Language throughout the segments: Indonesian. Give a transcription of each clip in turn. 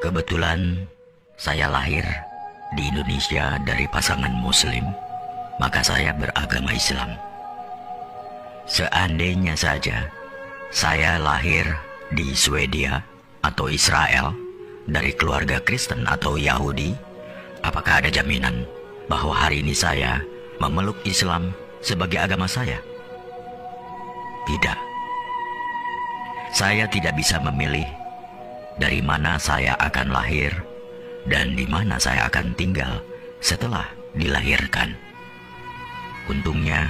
Kebetulan saya lahir di Indonesia dari pasangan Muslim, maka saya beragama Islam. Seandainya saja saya lahir di Swedia atau Israel dari keluarga Kristen atau Yahudi, apakah ada jaminan bahwa hari ini saya memeluk Islam sebagai agama saya? Tidak. Saya tidak bisa memilih dari mana saya akan lahir dan di mana saya akan tinggal setelah dilahirkan. Untungnya,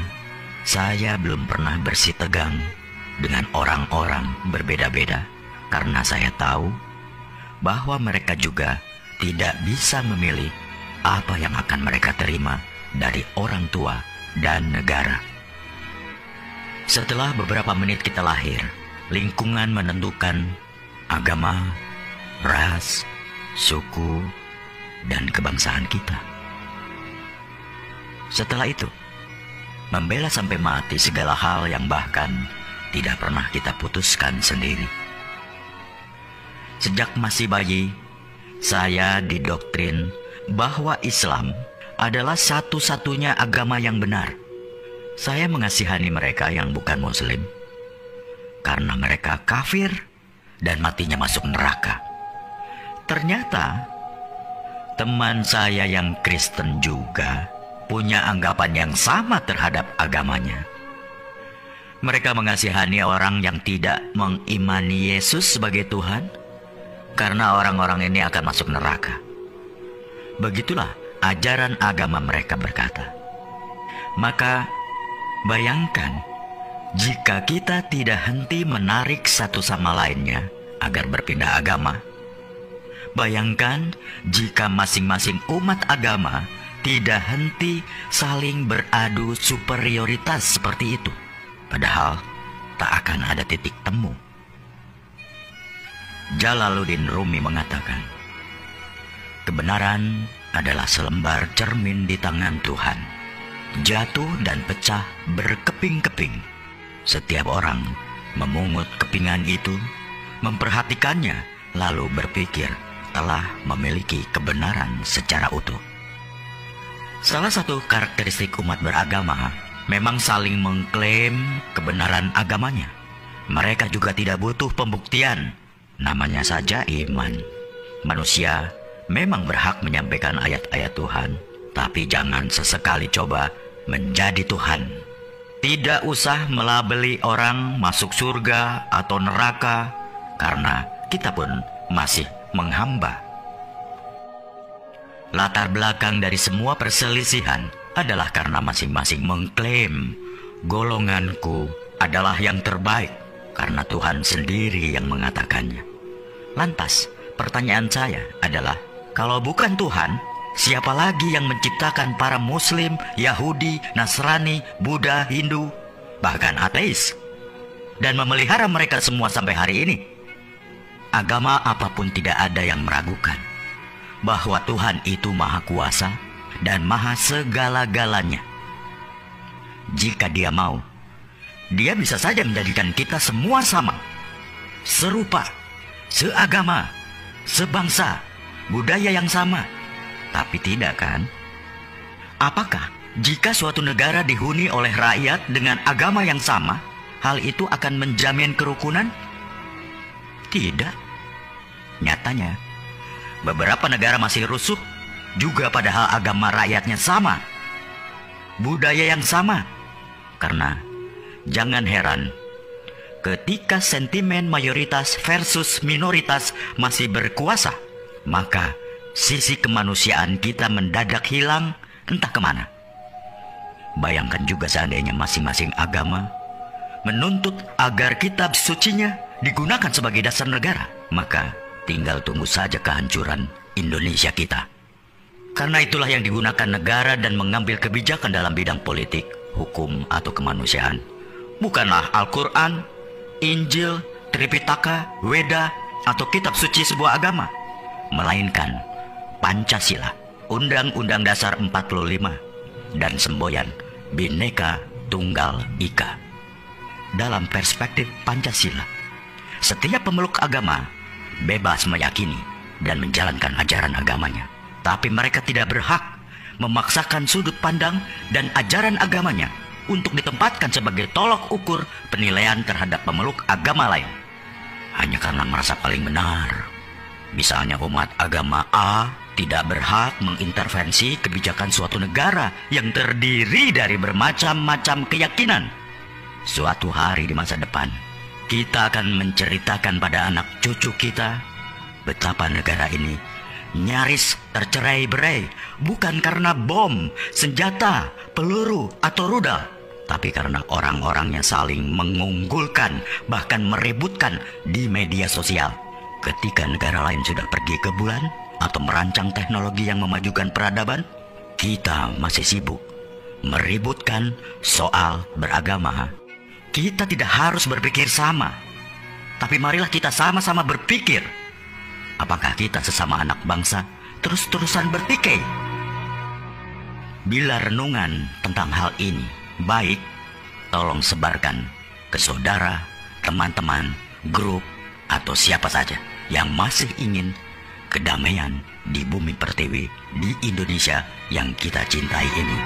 saya belum pernah bersitegang dengan orang-orang berbeda-beda karena saya tahu bahwa mereka juga tidak bisa memilih apa yang akan mereka terima dari orang tua dan negara. Setelah beberapa menit kita lahir, lingkungan menentukan agama, ras, suku, dan kebangsaan kita. Setelah itu, membela sampai mati segala hal yang bahkan tidak pernah kita putuskan sendiri. Sejak masih bayi, saya didoktrin bahwa Islam adalah satu-satunya agama yang benar. Saya mengasihani mereka yang bukan Muslim karena mereka kafir dan matinya masuk neraka. Ternyata teman saya yang Kristen juga punya anggapan yang sama terhadap agamanya. Mereka mengasihani orang yang tidak mengimani Yesus sebagai Tuhan karena orang-orang ini akan masuk neraka. Begitulah ajaran agama mereka berkata. Maka bayangkan jika kita tidak henti menarik satu sama lainnya agar berpindah agama. Bayangkan jika masing-masing umat agama tidak henti saling beradu superioritas seperti itu. Padahal tak akan ada titik temu. Jalaluddin Rumi mengatakan, kebenaran adalah selembar cermin di tangan Tuhan. Jatuh dan pecah berkeping-keping. Setiap orang memungut kepingan itu, memperhatikannya, lalu berpikir telah memiliki kebenaran secara utuh. Salah satu karakteristik umat beragama memang saling mengklaim kebenaran agamanya. Mereka juga tidak butuh pembuktian, namanya saja iman. Manusia memang berhak menyampaikan ayat-ayat Tuhan, tapi jangan sesekali coba menjadi Tuhan. Tidak usah melabeli orang masuk surga atau neraka, karena kita pun masih menghamba. Latar belakang dari semua perselisihan adalah karena masing-masing mengklaim golonganku adalah yang terbaik karena Tuhan sendiri yang mengatakannya. Lantas, pertanyaan saya adalah, kalau bukan Tuhan, siapa lagi yang menciptakan para Muslim, Yahudi, Nasrani, Buddha, Hindu, bahkan ateis, dan memelihara mereka semua sampai hari ini? Agama apapun tidak ada yang meragukan bahwa Tuhan itu Maha Kuasa dan Maha segala-galanya. Jika Dia mau, Dia bisa saja menjadikan kita semua sama, serupa, seagama, sebangsa, budaya yang sama. Tapi tidak kan? Apakah jika suatu negara dihuni oleh rakyat dengan agama yang sama, hal itu akan menjamin kerukunan? Tidak. Nyatanya, beberapa negara masih rusuh juga padahal agama rakyatnya sama, budaya yang sama. Karena jangan heran ketika sentimen mayoritas versus minoritas masih berkuasa, maka sisi kemanusiaan kita mendadak hilang entah kemana. Bayangkan juga seandainya masing-masing agama menuntut agar kitab sucinya digunakan sebagai dasar negara, maka tinggal tunggu saja kehancuran Indonesia kita. Karena itulah yang digunakan negara dan mengambil kebijakan dalam bidang politik, hukum, atau kemanusiaan. Bukanlah Al-Quran, Injil, Tripitaka, Weda, atau kitab suci sebuah agama, melainkan Pancasila, Undang-Undang Dasar 45, dan semboyan Bhinneka Tunggal Ika. Dalam perspektif Pancasila, setiap pemeluk agama bebas meyakini dan menjalankan ajaran agamanya. Tapi mereka tidak berhak memaksakan sudut pandang dan ajaran agamanya untuk ditempatkan sebagai tolok ukur penilaian terhadap pemeluk agama lain, hanya karena merasa paling benar. Misalnya umat agama A tidak berhak mengintervensi kebijakan suatu negara yang terdiri dari bermacam-macam keyakinan. Suatu hari di masa depan, kita akan menceritakan pada anak cucu kita betapa negara ini nyaris tercerai-berai bukan karena bom, senjata, peluru, atau rudal, tapi karena orang-orang yang saling mengunggulkan, bahkan meributkan di media sosial. Ketika negara lain sudah pergi ke bulan atau merancang teknologi yang memajukan peradaban, kita masih sibuk meributkan soal beragama. Kita tidak harus berpikir sama, tapi marilah kita sama-sama berpikir. Apakah kita sesama anak bangsa terus-terusan bertikai? Bila renungan tentang hal ini baik, tolong sebarkan ke saudara, teman-teman, grup, atau siapa saja yang masih ingin kedamaian di bumi pertiwi di Indonesia yang kita cintai ini.